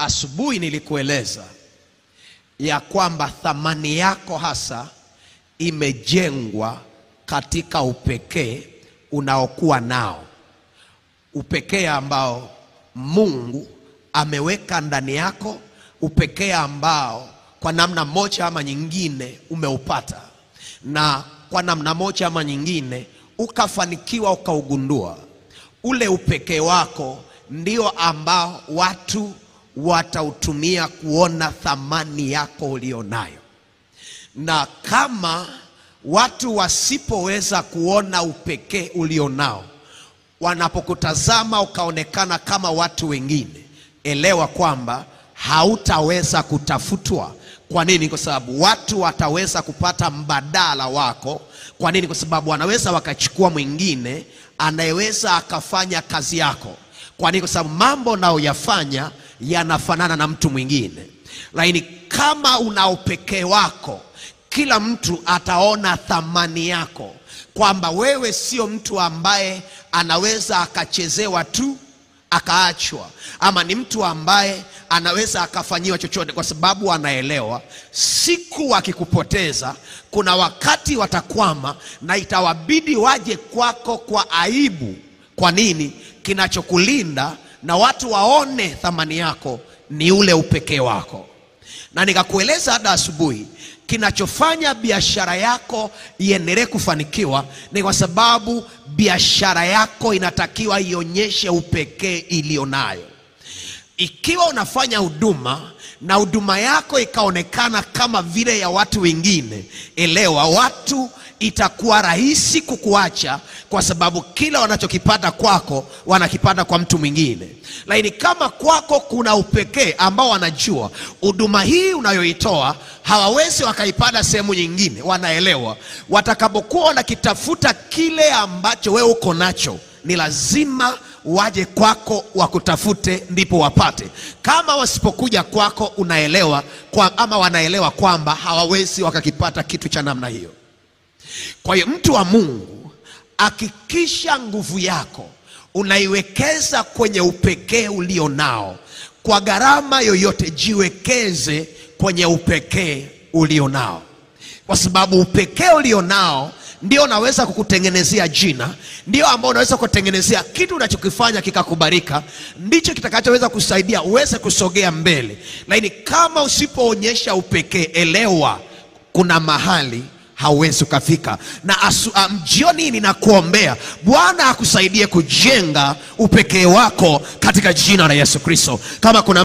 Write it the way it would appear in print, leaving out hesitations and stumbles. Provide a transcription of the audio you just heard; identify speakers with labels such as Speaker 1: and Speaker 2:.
Speaker 1: Asubuhi nilikueleza ya kwamba thamani yako hasa imejengwa katika upekee unaokuwa nao, upekee ambao Mungu ameweka ndani yako, upekee ambao kwa namna moja ama nyingine umeupata, na kwa namna moja ama nyingine ukafanikiwa ukaugundua. Ule upekee wako ndio ambao watu watautumia kuona thamani yako ulionayo. Na kama watu wasipoweza kuona upekee ulionao, wanapokutazama ukaonekana kama watu wengine, elewa kwamba hautaweza kutafutwa. Kwa nini? Kwa sababu watu wataweza kupata mbadala wako. Kwa nini? Kwa sababu wanaweza wakachukua mwingine anayeweza akafanya kazi yako. Kwa nini? Kwa sababu mambo unayoyafanya yanafanana na mtu mwingine. Lakini kama una upekee wako, kila mtu ataona thamani yako, kwamba wewe sio mtu ambaye anaweza akachezewa tu akaachwa, ama ni mtu ambaye anaweza akafanyiwa chochote, kwa sababu anaelewa siku wakikupoteza kuna wakati watakwama na itawabidi waje kwako kwa aibu. Kwa nini? Kinachokulinda na watu waone thamani yako ni ule upekee wako. Na nikakueleza hata asubuhi, kinachofanya biashara yako iendelee kufanikiwa ni kwa sababu biashara yako inatakiwa ionyeshe upekee ilionayo. Ikiwa unafanya huduma na huduma yako ikaonekana kama vile ya watu wengine, elewa watu itakuwa rahisi kukuacha, kwa sababu kila wanachokipata kwako wanakipata kwa mtu mwingine. Lakini kama kwako kuna upekee ambao wanajua huduma hii unayoitoa hawawezi wakaipata sehemu nyingine, wanaelewa watakapokuwa wanakitafuta kile ambacho wewe uko nacho, ni lazima waje kwako wakutafute ndipo wapate. Kama wasipokuja kwako, unaelewa ama wanaelewa kwamba hawawezi wakakipata kitu cha namna hiyo. Kwa hiyo mtu wa Mungu, hakikisha nguvu yako unaiwekeza kwenye upekee ulionao. Kwa gharama yoyote, jiwekeze kwenye upekee ulionao, kwa sababu upekee ulionao ndio unaweza kukutengenezea jina, ndio ambao unaweza kutengenezea kitu unachokifanya kikakubalika, ndicho kitakachoweza kusaidia uweze kusogea mbele. Lakini kama usipoonyesha upekee, elewa kuna mahali hauwezi kufika. Na jioni ninakuombea Bwana akusaidie kujenga upekee wako katika jina la Yesu Kristo. Kama kuna